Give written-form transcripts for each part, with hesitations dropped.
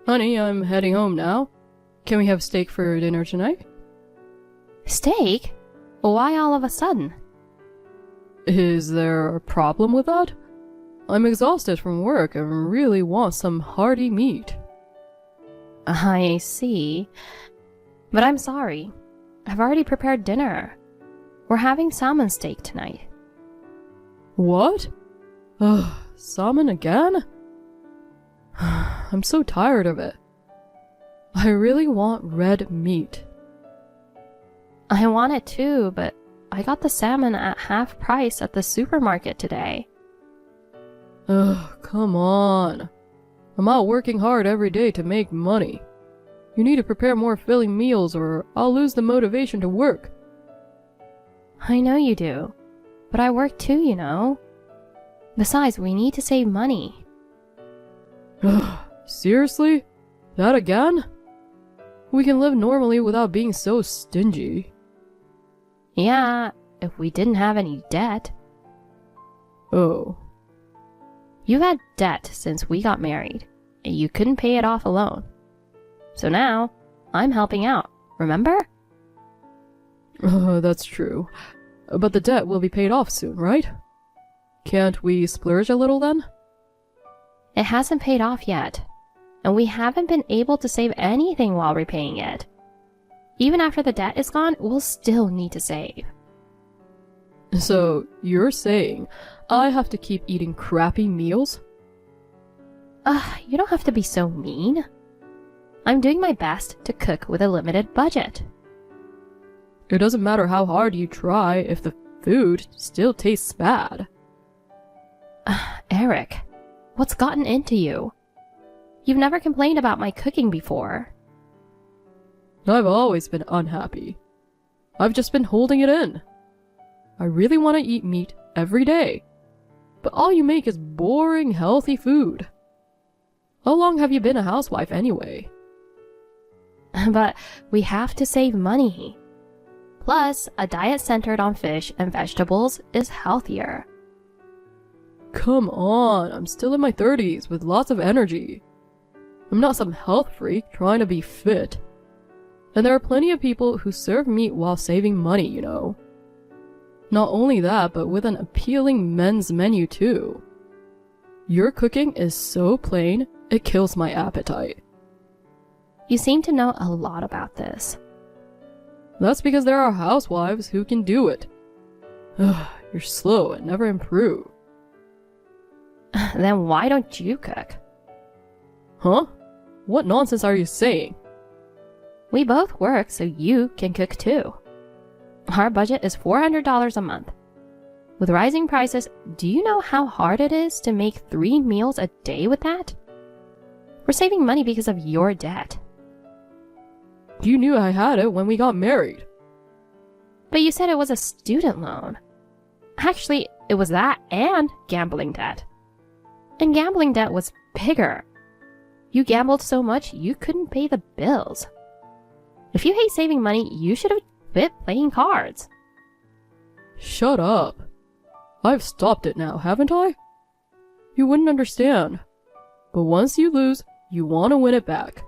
Honey, I'm heading home now. Can we have steak for dinner tonight? Steak? Why all of a sudden? Is there a problem with that? I'm exhausted from work and really want some hearty meat. I see. But I'm sorry. I've already prepared dinner. We're having salmon steak tonight. What? Ugh, salmon again? I'm so tired of it. I really want red meat. I want it too, but I got the salmon at half price at the supermarket today. Ugh, come on. I'm out working hard every day to make money. You need to prepare more filling meals or I'll lose the motivation to work. I know you do, but I work too, you know. Besides, we need to save money. Ugh, seriously? That again? We can live normally without being so stingy. Yeah, if we didn't have any debt. Oh. You've had debt since we got married, and you couldn't pay it off alone. So now, I'm helping out, remember? That's true. But the debt will be paid off soon, right? Can't we splurge a little then? It hasn't paid off yet, and we haven't been able to save anything while repaying it. Even after the debt is gone, we'll still need to save. So, you're saying I have to keep eating crappy meals? You don't have to be so mean. I'm doing my best to cook with a limited budget. It doesn't matter how hard you try if the food still tastes bad. Eric, what's gotten into you? You've never complained about my cooking before. I've always been unhappy. I've just been holding it in. I really want to eat meat every day, but all you make is boring, healthy food. How long have you been a housewife anyway? But we have to save money. Plus, a diet centered on fish and vegetables is healthier. Come on, I'm still in my 30s with lots of energy. I'm not some health freak trying to be fit. And there are plenty of people who serve meat while saving money, you know. Not only that, but with an appealing men's menu too. Your cooking is so plain, it kills my appetite. You seem to know a lot about this. That's because there are housewives who can do it. Ugh, you're slow and never improve. Then why don't you cook? Huh? What nonsense are you saying? We both work, so you can cook too. Our budget is $400 a month. With rising prices, do you know how hard it is to make 3 meals a day with that? We're saving money because of your debt. You knew I had it when we got married. But you said it was a student loan. Actually, it was that and gambling debt. And gambling debt was bigger. You gambled so much you couldn't pay the bills. If you hate saving money, you should have quit playing cards. Shut up. I've stopped it now, haven't I? You wouldn't understand. But once you lose, you want to win it back.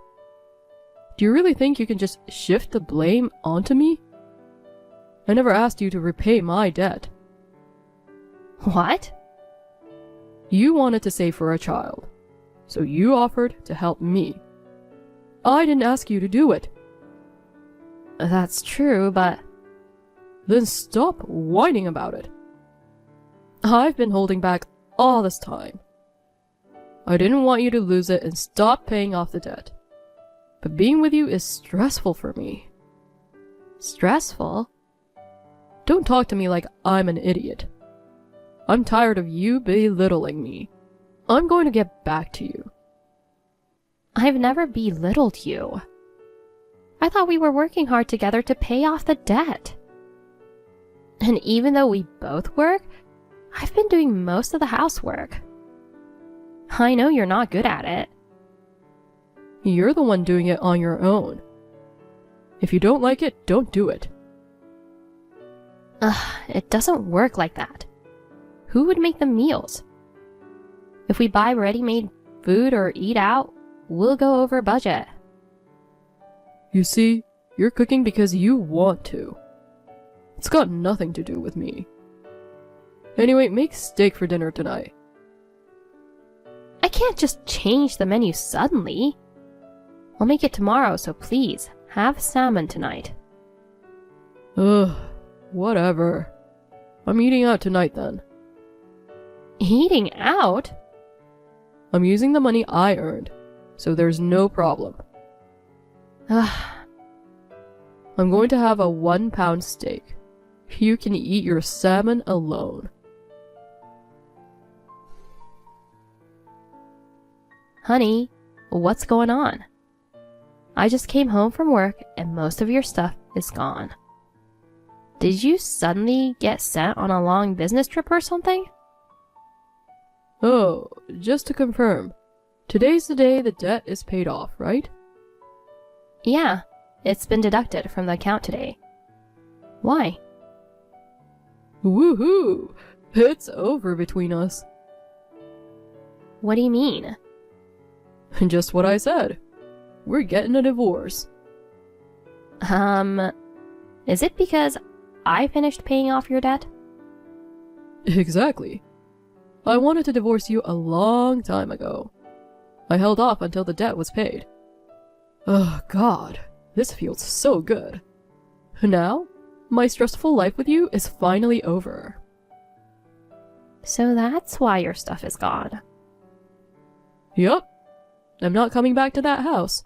Do you really think you can just shift the blame onto me? I never asked you to repay my debt. What? You wanted to save for a child, so you offered to help me. I didn't ask you to do it. That's true, but... Then stop whining about it. I've been holding back all this time. I didn't want you to lose it and stop paying off the debt. But being with you is stressful for me. Stressful? Don't talk to me like I'm an idiot. I'm tired of you belittling me. I'm going to get back to you. I've never belittled you. I thought we were working hard together to pay off the debt. And even though we both work, I've been doing most of the housework. I know you're not good at it. You're the one doing it on your own. If you don't like it, don't do it. It doesn't work like that. Who would make the meals? If we buy ready-made food or eat out, we'll go over budget. You see, you're cooking because you want to. It's got nothing to do with me. Anyway, make steak for dinner tonight. I can't just change the menu suddenly. I'll make it tomorrow, so please, have salmon tonight. Ugh, whatever. I'm eating out tonight then. Eating out? I'm using the money I earned, so there's no problem. Ugh. I'm going to have a 1-pound steak. You can eat your salmon alone. Honey, what's going on? I just came home from work and most of your stuff is gone. Did you suddenly get sent on a long business trip or something? Oh, just to confirm, today's the day the debt is paid off, right? Yeah, it's been deducted from the account today. Why? Woohoo! It's over between us. What do you mean? Just what I said. We're getting a divorce. Is it because I finished paying off your debt? Exactly. I wanted to divorce you a long time ago. I held off until the debt was paid. Oh God, this feels so good. Now, my stressful life with you is finally over. So that's why your stuff is gone. Yup. I'm not coming back to that house.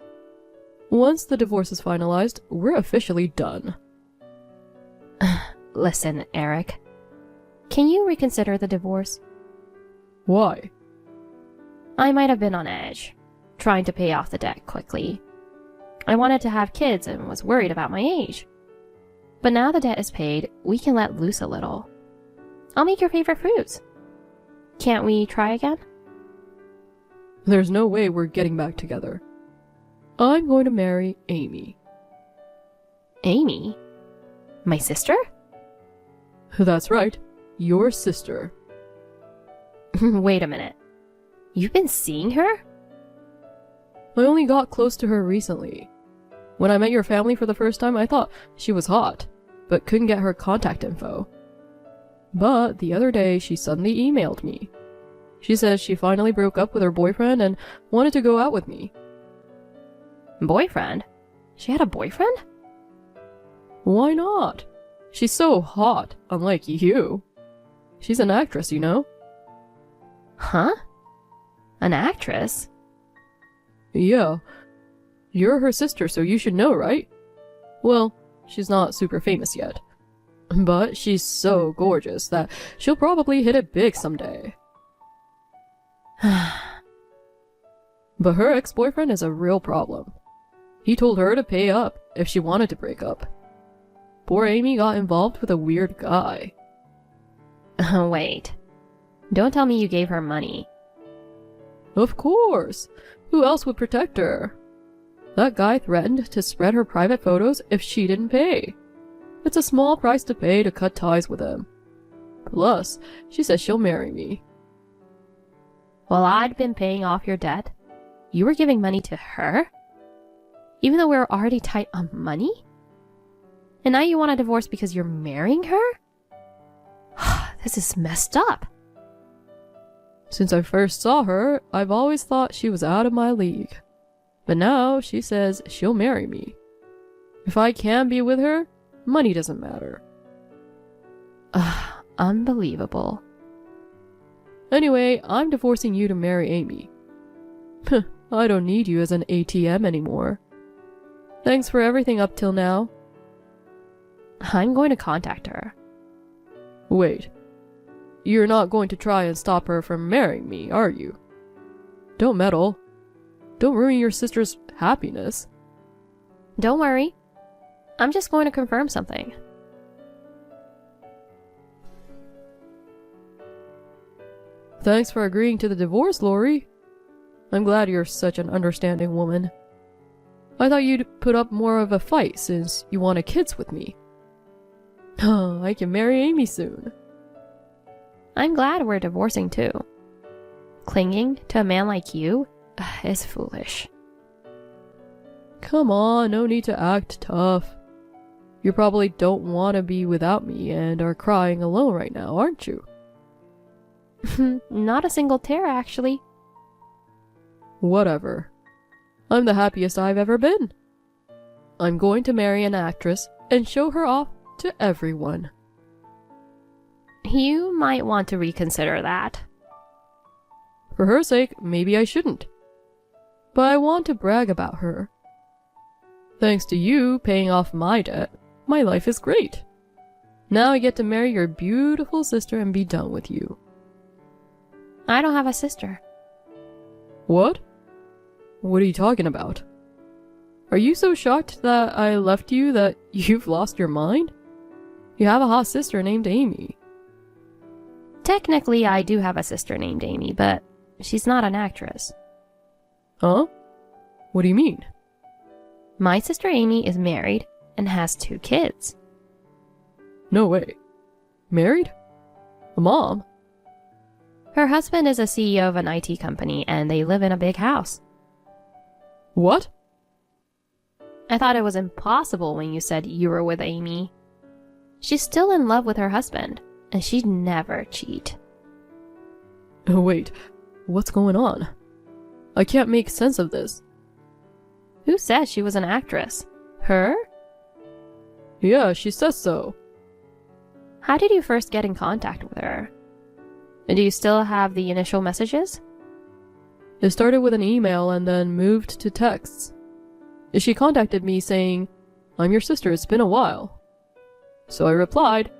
Once the divorce is finalized, we're officially done. Listen, Eric. Can you reconsider the divorce? Why? I might have been on edge, trying to pay off the debt quickly. I wanted to have kids and was worried about my age. But now the debt is paid, we can let loose a little. I'll make your favorite fruits. Can't we try again? There's no way we're getting back together. I'm going to marry Amy. Amy? My sister? That's right, your sister. Wait a minute. You've been seeing her? I only got close to her recently. When I met your family for the first time, I thought she was hot, but couldn't get her contact info. But the other day, she suddenly emailed me. She says she finally broke up with her boyfriend and wanted to go out with me. Boyfriend? She had a boyfriend? Why not? She's so hot, unlike you. She's an actress, you know? Huh? An actress? Yeah. You're her sister, so you should know, right? Well, she's not super famous yet. But she's so gorgeous that she'll probably hit it big someday. But her ex-boyfriend is a real problem. He told her to pay up if she wanted to break up. Poor Amy got involved with a weird guy. Wait. Don't tell me you gave her money. Of course! Who else would protect her? That guy threatened to spread her private photos if she didn't pay. It's a small price to pay to cut ties with him. Plus, she says she'll marry me. While I'd been paying off your debt, you were giving money to her? Even though we were already tight on money? And now you want a divorce because you're marrying her? This is messed up. Since I first saw her, I've always thought she was out of my league. But now she says she'll marry me. If I can be with her, money doesn't matter. Unbelievable. Anyway, I'm divorcing you to marry Amy. I don't need you as an ATM anymore. Thanks for everything up till now. I'm going to contact her. Wait. You're not going to try and stop her from marrying me, are you? Don't meddle. Don't ruin your sister's happiness. Don't worry. I'm just going to confirm something. Thanks for agreeing to the divorce, Lori. I'm glad you're such an understanding woman. I thought you'd put up more of a fight since you wanted kids with me. I can marry Amy soon. I'm glad we're divorcing too. Clinging to a man like you is foolish. Come on, no need to act tough. You probably don't want to be without me and are crying alone right now, aren't you? Not a single tear, actually. Whatever. I'm the happiest I've ever been. I'm going to marry an actress and show her off to everyone. You might want to reconsider that. For her sake, maybe I shouldn't. But I want to brag about her. Thanks to you paying off my debt, my life is great. Now I get to marry your beautiful sister and be done with you. I don't have a sister. What? What are you talking about? Are you so shocked that I left you that you've lost your mind? You have a hot sister named Amy. Technically, I do have a sister named Amy, but she's not an actress. Huh? What do you mean? My sister Amy is married and has 2 kids. No way. Married? A mom? Her husband is a CEO of an IT company and they live in a big house. What? I thought it was impossible when you said you were with Amy. She's still in love with her husband, and she'd never cheat. Oh, wait, what's going on? I can't make sense of this. Who says she was an actress? Her? Yeah, she says so. How did you first get in contact with her? Do you still have the initial messages? It started with an email and then moved to texts. She contacted me saying, "I'm your sister, it's been a while." So I replied,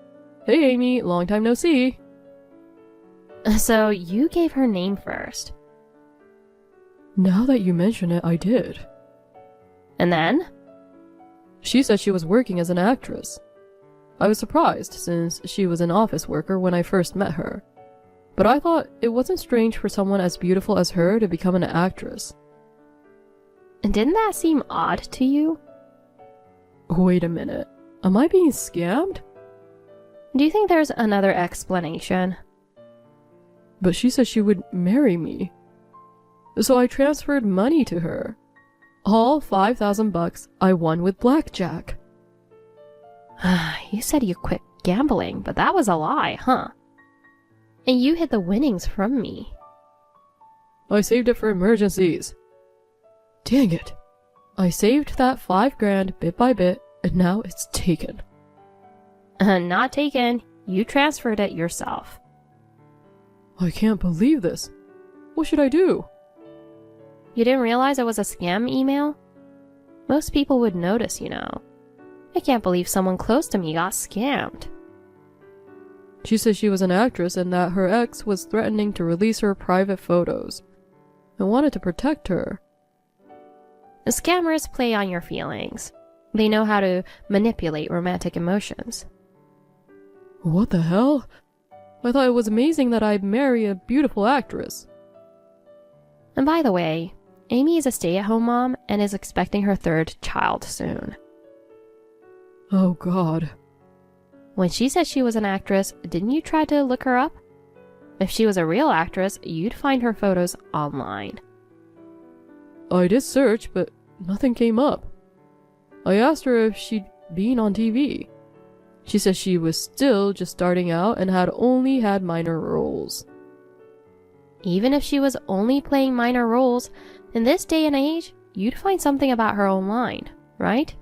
"Hey Amy, long time no see." So you gave her name first. Now that you mention it, I did. And then? She said she was working as an actress. I was surprised since she was an office worker when I first met her. But I thought it wasn't strange for someone as beautiful as her to become an actress. And didn't that seem odd to you? Wait a minute. Am I being scammed? Do you think there's another explanation? But she said she would marry me. So I transferred money to her. All $5,000 I won with blackjack. You said you quit gambling, but that was a lie, huh? And you hid the winnings from me. I saved it for emergencies. Dang it. I saved that $5,000 bit by bit, and now it's taken. Not taken. You transferred it yourself. I can't believe this. What should I do? You didn't realize it was a scam email? Most people would notice, you know. I can't believe someone close to me got scammed. She said she was an actress and that her ex was threatening to release her private photos. I wanted to protect her. The scammers play on your feelings. They know how to manipulate romantic emotions. What the hell? I thought it was amazing that I'd marry a beautiful actress. And by the way, Amy is a stay-at-home mom and is expecting her 3rd child soon. Oh God. When she said she was an actress, didn't you try to look her up? If she was a real actress, you'd find her photos online. I did search, but nothing came up. I asked her if she'd been on TV. She said she was still just starting out and had only had minor roles. Even if she was only playing minor roles, in this day and age, you'd find something about her online, right?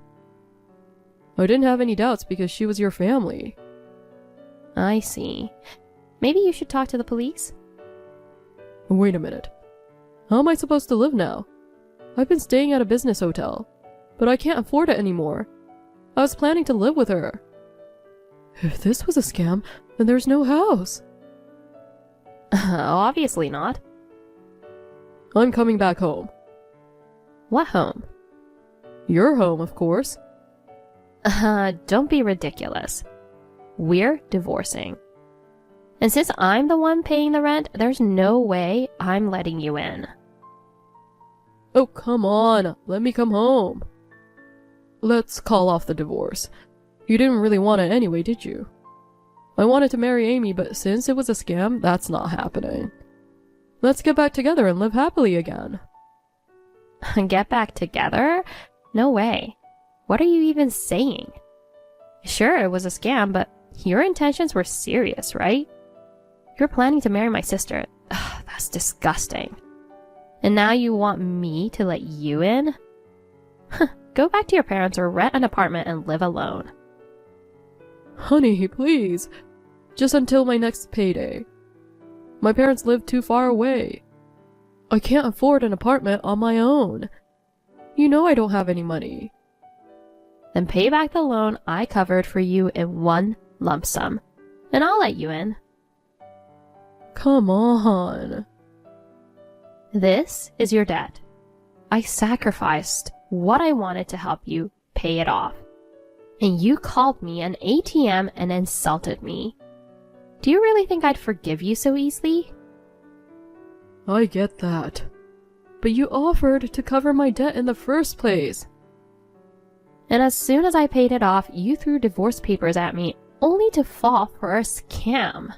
I didn't have any doubts because she was your family. I see. Maybe you should talk to the police? Wait a minute. How am I supposed to live now? I've been staying at a business hotel, but I can't afford it anymore. I was planning to live with her. If this was a scam, then there's no house. Obviously not. I'm coming back home. What home? Your home, of course. Don't be ridiculous. We're divorcing. And since I'm the one paying the rent, there's no way I'm letting you in. Oh, come on. Let me come home. Let's call off the divorce. You didn't really want it anyway, did you? I wanted to marry Amy, but since it was a scam, that's not happening. Let's get back together and live happily again. Get back together? No way. What are you even saying? Sure, it was a scam, but your intentions were serious, right? You're planning to marry my sister. Ugh, that's disgusting. And now you want me to let you in? Go back to your parents or rent an apartment and live alone. Honey, please. Just until my next payday. My parents live too far away. I can't afford an apartment on my own. You know I don't have any money. Then pay back the loan I covered for you in one lump sum, and I'll let you in. Come on. This is your debt. I sacrificed what I wanted to help you pay it off. And you called me an ATM and insulted me. Do you really think I'd forgive you so easily? I get that. But you offered to cover my debt in the first place. And as soon as I paid it off, you threw divorce papers at me, only to fall for a scam.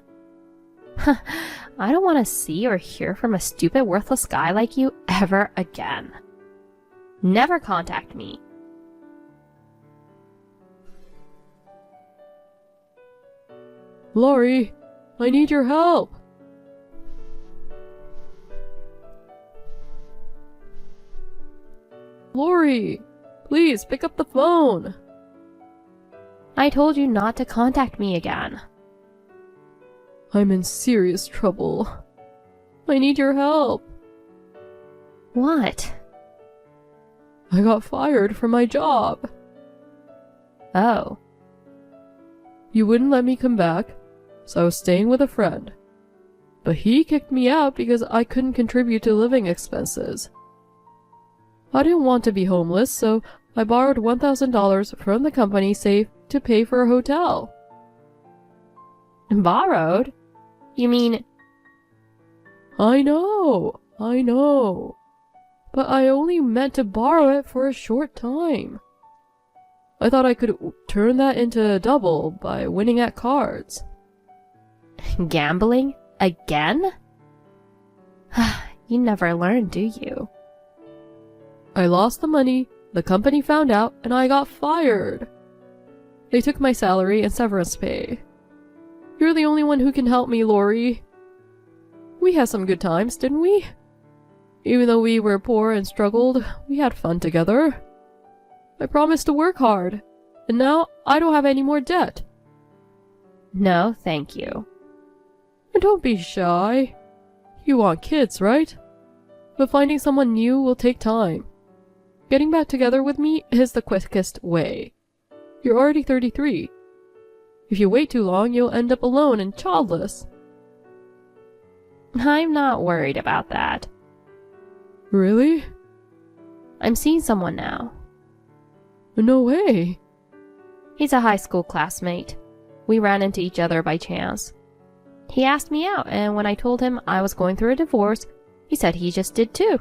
I don't want to see or hear from a stupid, worthless guy like you ever again. Never contact me. Lori, I need your help. Lori, please pick up the phone. I told you not to contact me again. I'm in serious trouble. I need your help. What? I got fired from my job. Oh. You wouldn't let me come back, so I was staying with a friend. But he kicked me out because I couldn't contribute to living expenses. I didn't want to be homeless, so I borrowed $1,000 from the company safe to pay for a hotel. Borrowed? You mean... I know. But I only meant to borrow it for a short time. I thought I could turn that into a double by winning at cards. Gambling? Again? You never learn, do you? I lost the money, the company found out, and I got fired. They took my salary and severance pay. You're the only one who can help me, Lori. We had some good times, didn't we? Even though we were poor and struggled, we had fun together. I promised to work hard, and now I don't have any more debt. No, thank you. And don't be shy. You want kids, right? But finding someone new will take time. Getting back together with me is the quickest way. You're already 33. If you wait too long, you'll end up alone and childless. I'm not worried about that. Really? I'm seeing someone now. No way. He's a high school classmate. We ran into each other by chance. He asked me out, and when I told him I was going through a divorce, he said he just did too.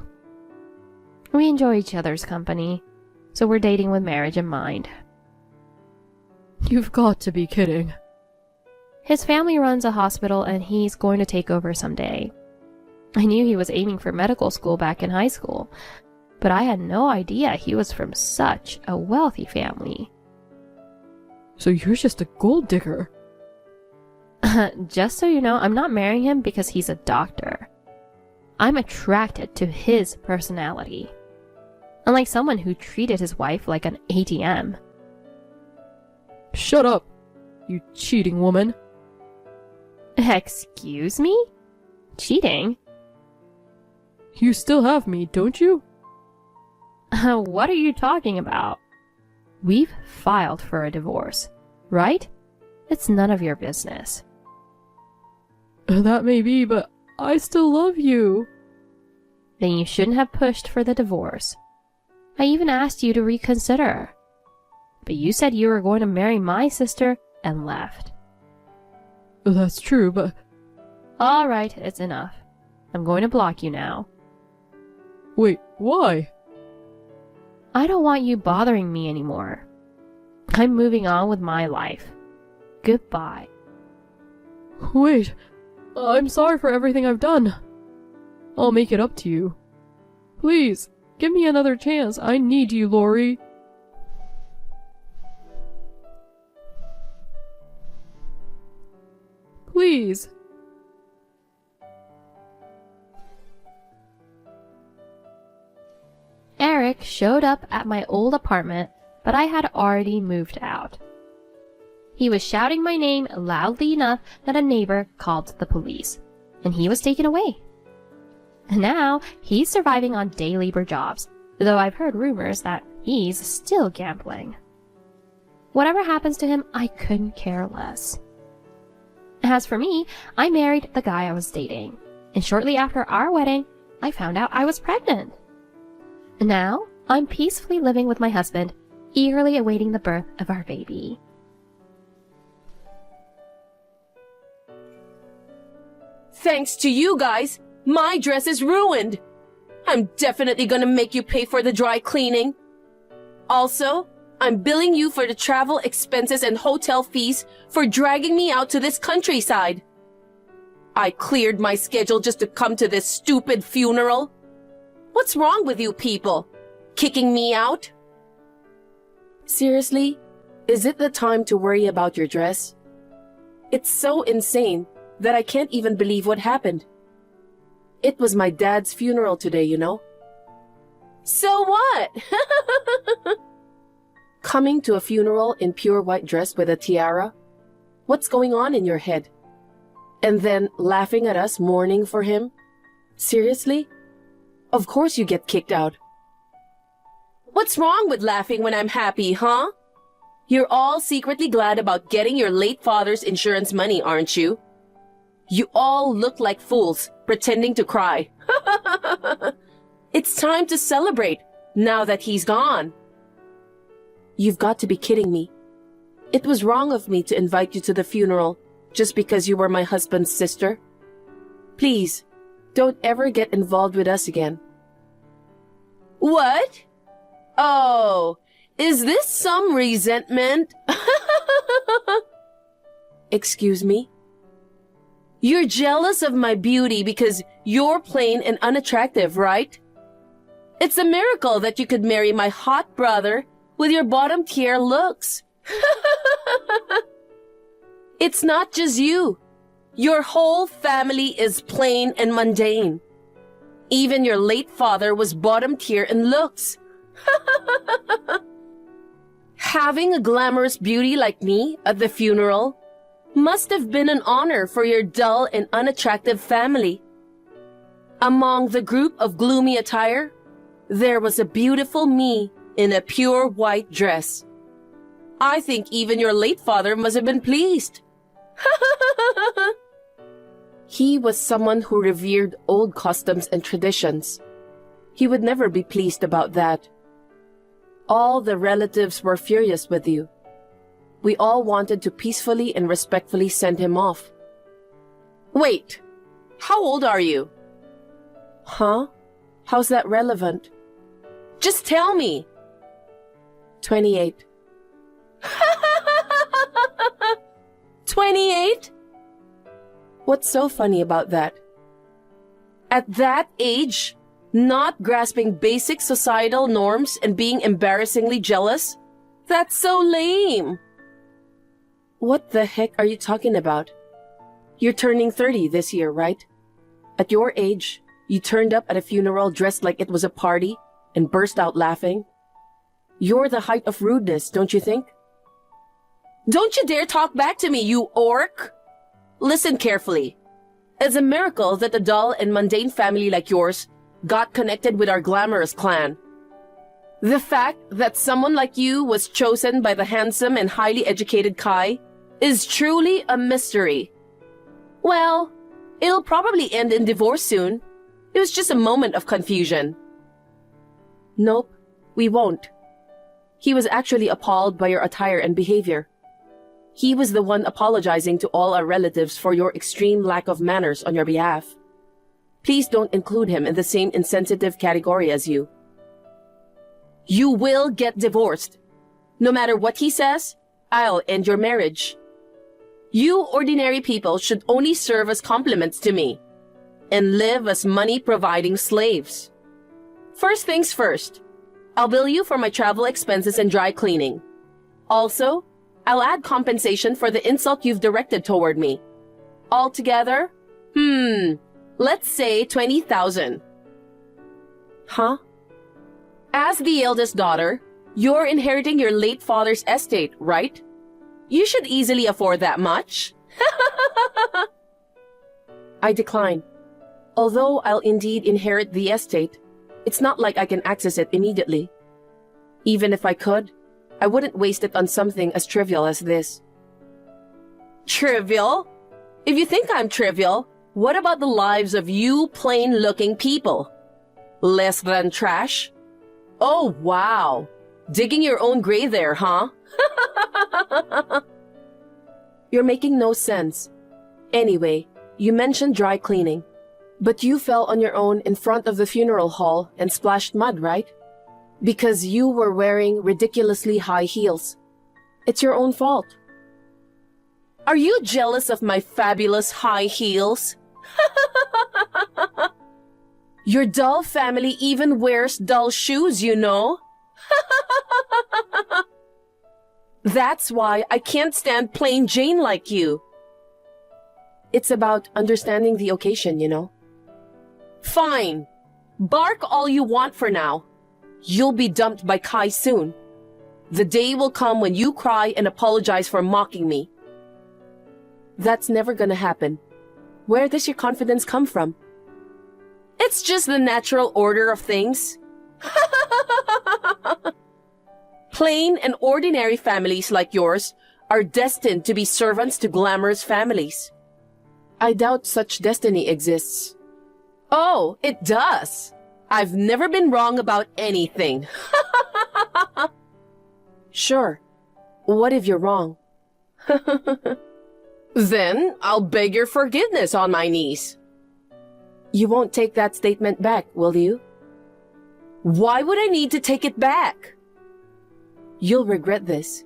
We enjoy each other's company, so we're dating with marriage in mind. You've got to be kidding. His family runs a hospital and he's going to take over someday. I knew he was aiming for medical school back in high school, but I had no idea he was from such a wealthy family. So you're just a gold digger. Just so you know, I'm not marrying him because he's a doctor. I'm attracted to his personality. Unlike someone who treated his wife like an ATM. Shut up, you cheating woman. Excuse me? Cheating? You still have me, don't you? What are you talking about? We've filed for a divorce, right? It's none of your business. That may be, but I still love you. Then you shouldn't have pushed for the divorce. I even asked you to reconsider. But you said you were going to marry my sister and left. That's true, but... Alright, it's enough. I'm going to block you now. Wait, why? I don't want you bothering me anymore. I'm moving on with my life. Goodbye. Wait, I'm sorry for everything I've done. I'll make it up to you. Please, give me another chance. I need you, Lori. Eric showed up at my old apartment, but I had already moved out. He was shouting my name loudly enough that a neighbor called the police, and he was taken away. And now he's surviving on day labor jobs, though I've heard rumors that he's still gambling. Whatever happens to him, I couldn't care less. As for me, I married the guy I was dating, and shortly after our wedding, I found out I was pregnant. Now, I'm peacefully living with my husband, eagerly awaiting the birth of our baby. Thanks to you guys, my dress is ruined. I'm definitely gonna make you pay for the dry cleaning. Also, I'm billing you for the travel expenses and hotel fees for dragging me out to this countryside. I cleared my schedule just to come to this stupid funeral. What's wrong with you people? Kicking me out? Seriously? Is it the time to worry about your dress? It's so insane that I can't even believe what happened. It was my dad's funeral today, you know? So what? Coming to a funeral in pure white dress with a tiara? What's going on in your head? And then laughing at us mourning for him? Seriously? Of course you get kicked out. What's wrong with laughing when I'm happy, huh? You're all secretly glad about getting your late father's insurance money, aren't you? You all look like fools, pretending to cry. It's time to celebrate, now that he's gone. You've got to be kidding me. It was wrong of me to invite you to the funeral just because you were my husband's sister. Please, don't ever get involved with us again. What? Oh, is this some resentment? Excuse me? You're jealous of my beauty because you're plain and unattractive, right? It's a miracle that you could marry my hot brother with your bottom-tier looks. It's not just you. Your whole family is plain and mundane. Even your late father was bottom-tier in looks. Having a glamorous beauty like me at the funeral must have been an honor for your dull and unattractive family. Among the group of gloomy attire, there was a beautiful me in a pure white dress. I think even your late father must have been pleased. He was someone who revered old customs and traditions. He would never be pleased about that. All the relatives were furious with you. We all wanted to peacefully and respectfully send him off. Wait, how old are you? Huh? How's that relevant? Just tell me. 28. 28? What's so funny about that? At that age, not grasping basic societal norms and being embarrassingly jealous? That's so lame. What the heck are you talking about? You're turning 30 this year, right? At your age, you turned up at a funeral dressed like it was a party and burst out laughing. You're the height of rudeness, don't you think? Don't you dare talk back to me, you orc! Listen carefully. It's a miracle that a dull and mundane family like yours got connected with our glamorous clan. The fact that someone like you was chosen by the handsome and highly educated Kai is truly a mystery. Well, it'll probably end in divorce soon. It was just a moment of confusion. Nope, we won't. He was actually appalled by your attire and behavior. He was the one apologizing to all our relatives for your extreme lack of manners on your behalf. Please don't include him in the same insensitive category as you. You will get divorced. No matter what he says, I'll end your marriage. You ordinary people should only serve as compliments to me and live as money-providing slaves. First things first, I'll bill you for my travel expenses and dry cleaning. Also, I'll add compensation for the insult you've directed toward me. Altogether, let's say 20,000. Huh? As the eldest daughter, you're inheriting your late father's estate, right? You should easily afford that much. I decline. Although I'll indeed inherit the estate, it's not like I can access it immediately. Even if I could, I wouldn't waste it on something as trivial as this. Trivial? If you think I'm trivial, what about the lives of you plain-looking people? Less than trash? Oh, wow. Digging your own grave there, huh? You're making no sense. Anyway, you mentioned dry cleaning. But you fell on your own in front of the funeral hall and splashed mud, right? Because you were wearing ridiculously high heels. It's your own fault. Are you jealous of my fabulous high heels? Your dull family even wears dull shoes, you know? That's why I can't stand plain Jane like you. It's about understanding the occasion, you know? Fine. Bark all you want for now. You'll be dumped by Kai soon. The day will come when you cry and apologize for mocking me. That's never gonna happen. Where does your confidence come from? It's just the natural order of things. Plain and ordinary families like yours are destined to be servants to glamorous families. I doubt such destiny exists. Oh, it does. I've never been wrong about anything. Sure. What if you're wrong? Then I'll beg your forgiveness on my knees. You won't take that statement back, will you? Why would I need to take it back? You'll regret this.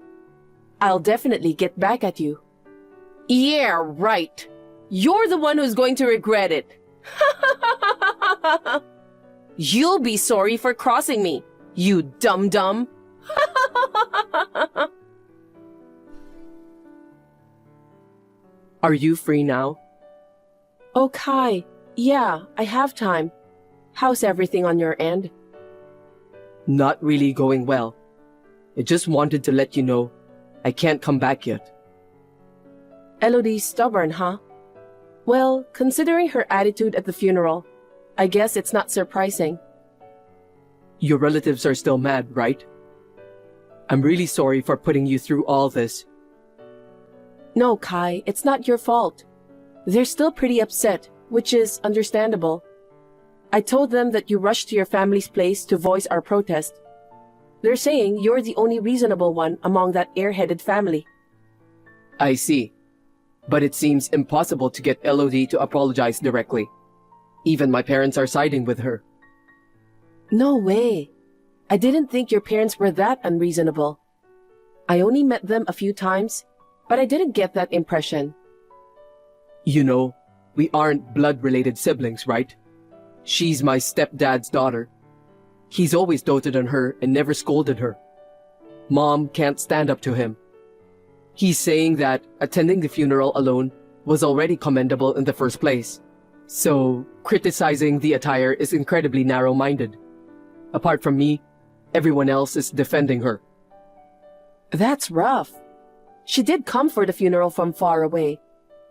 I'll definitely get back at you. Yeah, right. You're the one who's going to regret it. You'll be sorry for crossing me, you dum-dum. Are you free now? Oh, Kai. Yeah, I have time. How's everything on your end? Not really going well. I just wanted to let you know I can't come back yet. Elodie's stubborn, huh? Well, considering her attitude at the funeral, I guess it's not surprising. Your relatives are still mad, right? I'm really sorry for putting you through all this. No, Kai, it's not your fault. They're still pretty upset, which is understandable. I told them that you rushed to your family's place to voice our protest. They're saying you're the only reasonable one among that airheaded family. I see. But it seems impossible to get Elodie to apologize directly. Even my parents are siding with her. No way. I didn't think your parents were that unreasonable. I only met them a few times, but I didn't get that impression. You know, we aren't blood-related siblings, right? She's my stepdad's daughter. He's always doted on her and never scolded her. Mom can't stand up to him. He's saying that attending the funeral alone was already commendable in the first place. So, criticizing the attire is incredibly narrow-minded. Apart from me, everyone else is defending her. That's rough. She did come for the funeral from far away,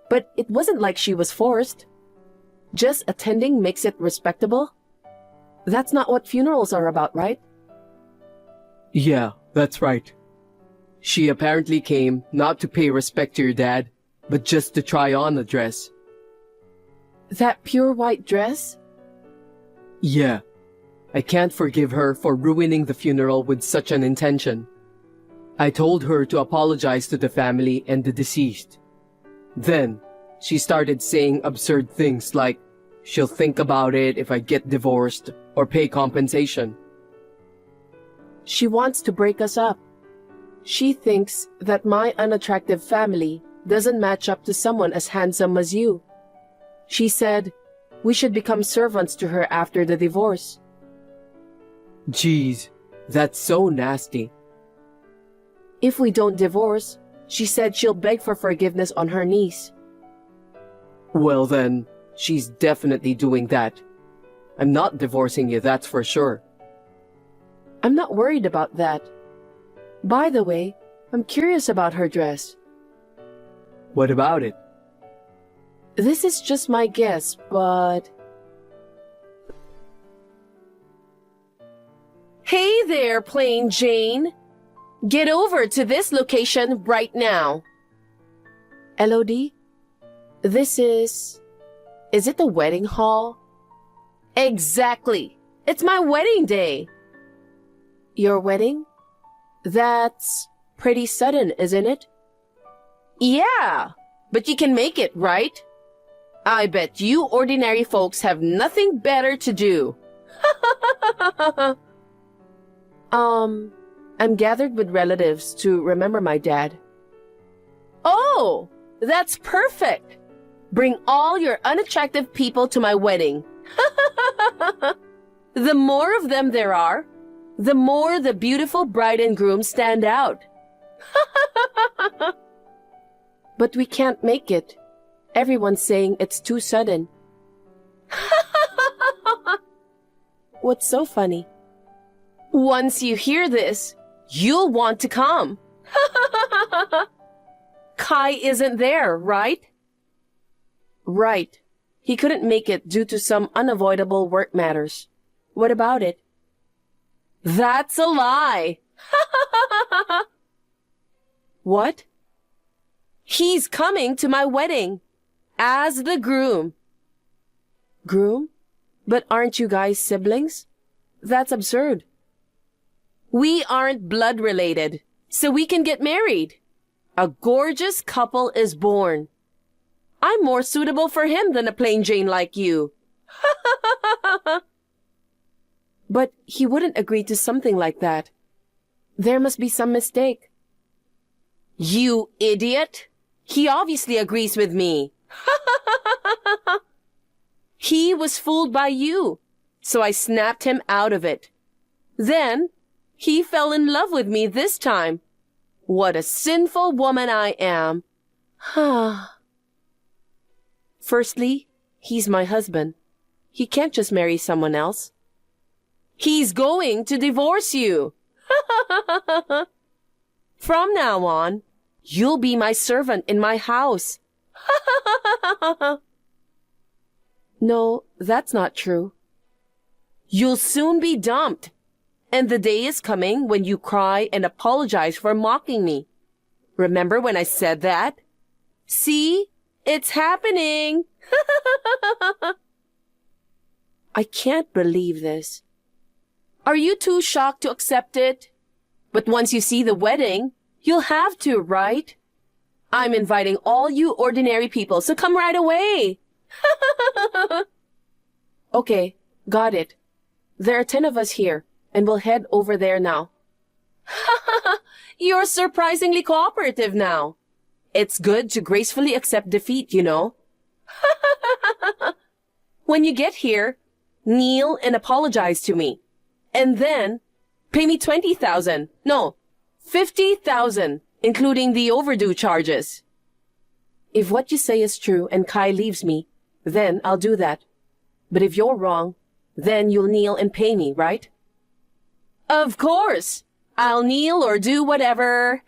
but it wasn't like she was forced. Just attending makes it respectable? That's not what funerals are about, right? Yeah, that's right. She apparently came not to pay respect to your dad, but just to try on the dress. That pure white dress? Yeah. I can't forgive her for ruining the funeral with such an intention. I told her to apologize to the family and the deceased. Then, she started saying absurd things like, she'll think about it if I get divorced or pay compensation. She wants to break us up. She thinks that my unattractive family doesn't match up to someone as handsome as you. She said we should become servants to her after the divorce. Jeez, that's so nasty. If we don't divorce, she said she'll beg for forgiveness on her knees. Well then, she's definitely doing that. I'm not divorcing you, that's for sure. I'm not worried about that. By the way, I'm curious about her dress. What about it? This is just my guess, but... Hey there, Plain Jane! Get over to this location right now. LOD? This is... Is it the wedding hall? Exactly! It's my wedding day! Your wedding? That's pretty sudden, isn't it? Yeah, but you can make it, right? I bet you ordinary folks have nothing better to do. I'm gathered with relatives to remember my dad. Oh, that's perfect. Bring all your unattractive people to my wedding. The more of them there are, the more the beautiful bride and groom stand out. But we can't make it. Everyone's saying it's too sudden. What's so funny? Once you hear this, you'll want to come. Kai isn't there, right? Right. He couldn't make it due to some unavoidable work matters. What about it? That's a lie. What? He's coming to my wedding as the groom. Groom? But aren't you guys siblings? That's absurd. We aren't blood related, so we can get married. A gorgeous couple is born. I'm more suitable for him than a plain Jane like you. But he wouldn't agree to something like that. There must be some mistake. You idiot! He obviously agrees with me. He was fooled by you, so I snapped him out of it. Then, he fell in love with me this time. What a sinful woman I am. Firstly, he's my husband. He can't just marry someone else. He's going to divorce you. From now on, you'll be my servant in my house. No, that's not true. You'll soon be dumped. And the day is coming when you cry and apologize for mocking me. Remember when I said that? See? It's happening. I can't believe this. Are you too shocked to accept it? But once you see the wedding, you'll have to, right? I'm inviting all you ordinary people, so come right away. Okay, got it. There are 10 of us here, and we'll head over there now. You're surprisingly cooperative now. It's good to gracefully accept defeat, you know. When you get here, kneel and apologize to me. And then, pay me 20,000. No, 50,000, including the overdue charges. If what you say is true and Kai leaves me, then I'll do that. But if you're wrong, then you'll kneel and pay me, right? Of course! I'll kneel or do whatever.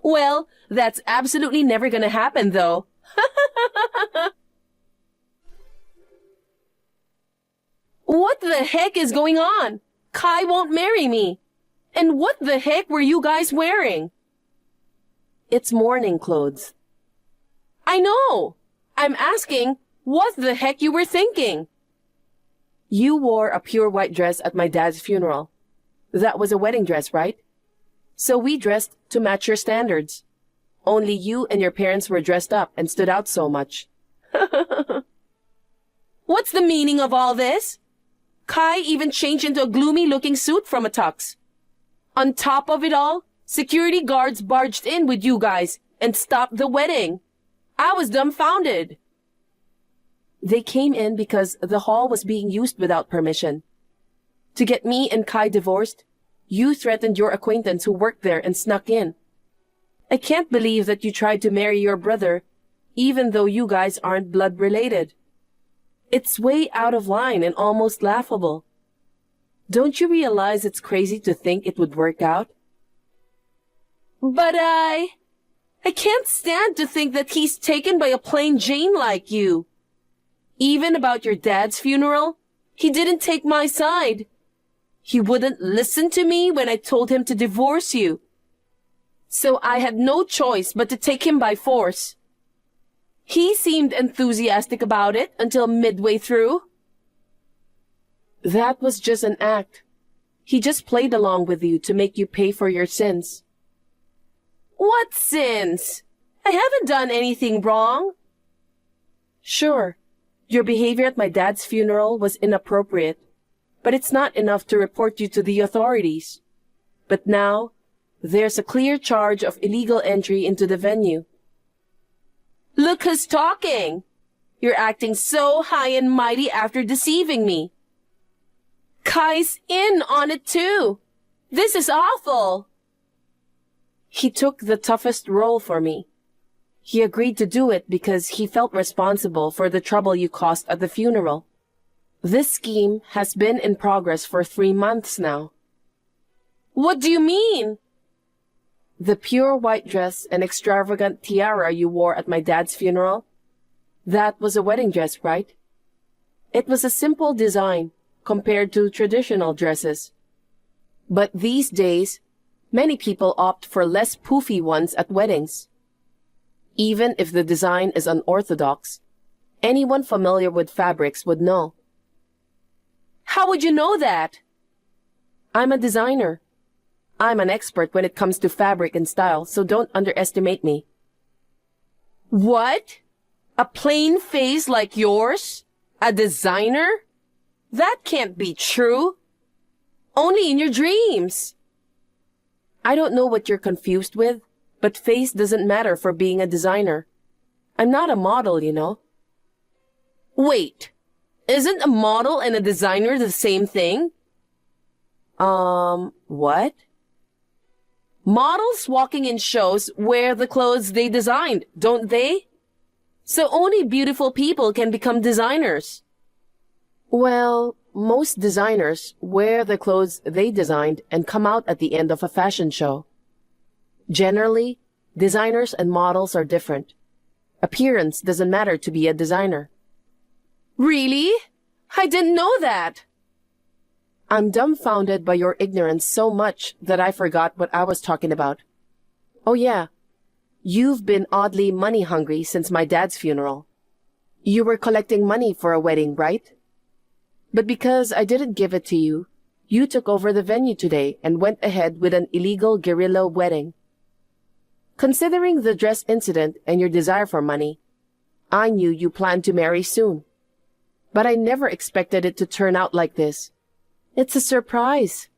Well, that's absolutely never gonna happen, though. What the heck is going on? Kai won't marry me. And what the heck were you guys wearing? It's mourning clothes. I know! I'm asking what the heck you were thinking. You wore a pure white dress at my dad's funeral. That was a wedding dress, right? So we dressed to match your standards. Only you and your parents were dressed up and stood out so much. What's the meaning of all this? Kai even changed into a gloomy-looking suit from a tux. On top of it all, security guards barged in with you guys and stopped the wedding. I was dumbfounded. They came in because the hall was being used without permission. To get me and Kai divorced, you threatened your acquaintance who worked there and snuck in. I can't believe that you tried to marry your brother, even though you guys aren't blood related. It's way out of line and almost laughable. Don't you realize it's crazy to think it would work out? But I can't stand to think that he's taken by a plain Jane like you. Even about your dad's funeral, he didn't take my side. He wouldn't listen to me when I told him to divorce you. So I had no choice but to take him by force. He seemed enthusiastic about it until midway through. That was just an act. He just played along with you to make you pay for your sins. What sins? I haven't done anything wrong. Sure, your behavior at my dad's funeral was inappropriate, but it's not enough to report you to the authorities. But now, there's a clear charge of illegal entry into the venue. Look who's talking! You're acting so high and mighty after deceiving me. Kai's in on it too. This is awful. He took the toughest role for me. He agreed to do it because he felt responsible for the trouble you caused at the funeral. This scheme has been in progress for 3 months now. What do you mean? The pure white dress and extravagant tiara you wore at my dad's funeral, that was a wedding dress, right? It was a simple design compared to traditional dresses. But these days, many people opt for less poofy ones at weddings. Even if the design is unorthodox, anyone familiar with fabrics would know. How would you know that? I'm a designer. I'm an expert when it comes to fabric and style, so don't underestimate me. What? A plain face like yours? A designer? That can't be true. Only in your dreams. I don't know what you're confused with, but face doesn't matter for being a designer. I'm not a model, you know. Wait, isn't a model and a designer the same thing? What? Models walking in shows wear the clothes they designed, don't they? So only beautiful people can become designers. Well, most designers wear the clothes they designed and come out at the end of a fashion show. Generally, designers and models are different. Appearance doesn't matter to be a designer. Really? I didn't know that. I'm dumbfounded by your ignorance so much that I forgot what I was talking about. Oh yeah, you've been oddly money hungry since my dad's funeral. You were collecting money for a wedding, right? But because I didn't give it to you, you took over the venue today and went ahead with an illegal guerrilla wedding. Considering the dress incident and your desire for money, I knew you planned to marry soon. But I never expected it to turn out like this. It's a surprise.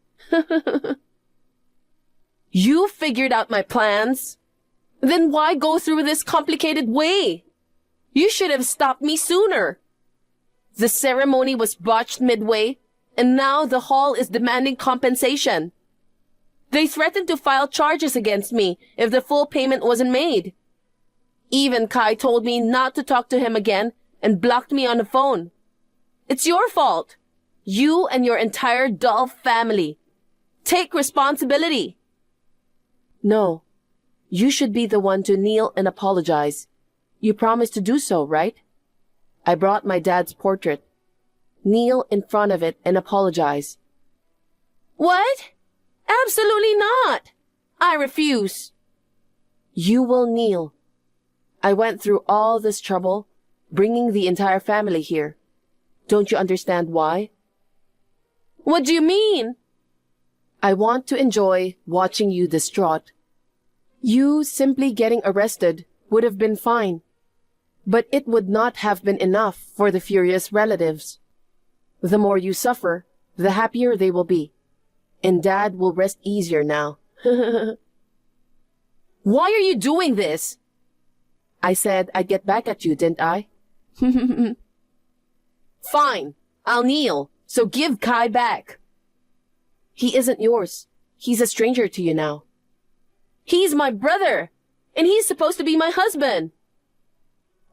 You figured out my plans? Then why go through this complicated way? You should have stopped me sooner. The ceremony was botched midway, and now the hall is demanding compensation. They threatened to file charges against me if the full payment wasn't made. Even Kai told me not to talk to him again and blocked me on the phone. It's your fault. You and your entire dull family. Take responsibility. No, you should be the one to kneel and apologize. You promised to do so, right? I brought my dad's portrait. Kneel in front of it and apologize. What? Absolutely not. I refuse. You will kneel. I went through all this trouble, bringing the entire family here. Don't you understand why? What do you mean? I want to enjoy watching you distraught. You simply getting arrested would have been fine, but it would not have been enough for the furious relatives. The more you suffer, the happier they will be, and Dad will rest easier now. Why are you doing this? I said I'd get back at you, didn't I? Fine, I'll kneel, so give Kai back. He isn't yours. He's a stranger to you now. He's my brother, and he's supposed to be my husband.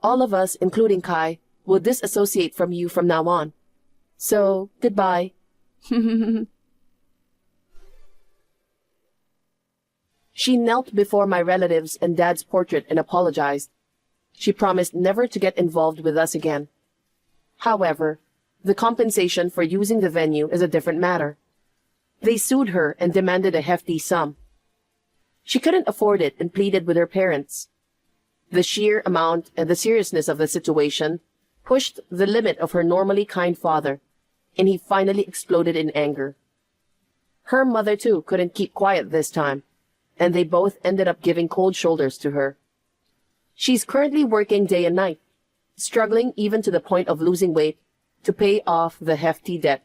All of us, including Kai, will disassociate from you from now on. So, goodbye. She knelt before my relatives and Dad's portrait and apologized. She promised never to get involved with us again. However, the compensation for using the venue is a different matter. They sued her and demanded a hefty sum. She couldn't afford it and pleaded with her parents. The sheer amount and the seriousness of the situation pushed the limit of her normally kind father, and he finally exploded in anger. Her mother, too, couldn't keep quiet this time, and they both ended up giving cold shoulders to her. She's currently working day and night, struggling even to the point of losing weight to pay off the hefty debt.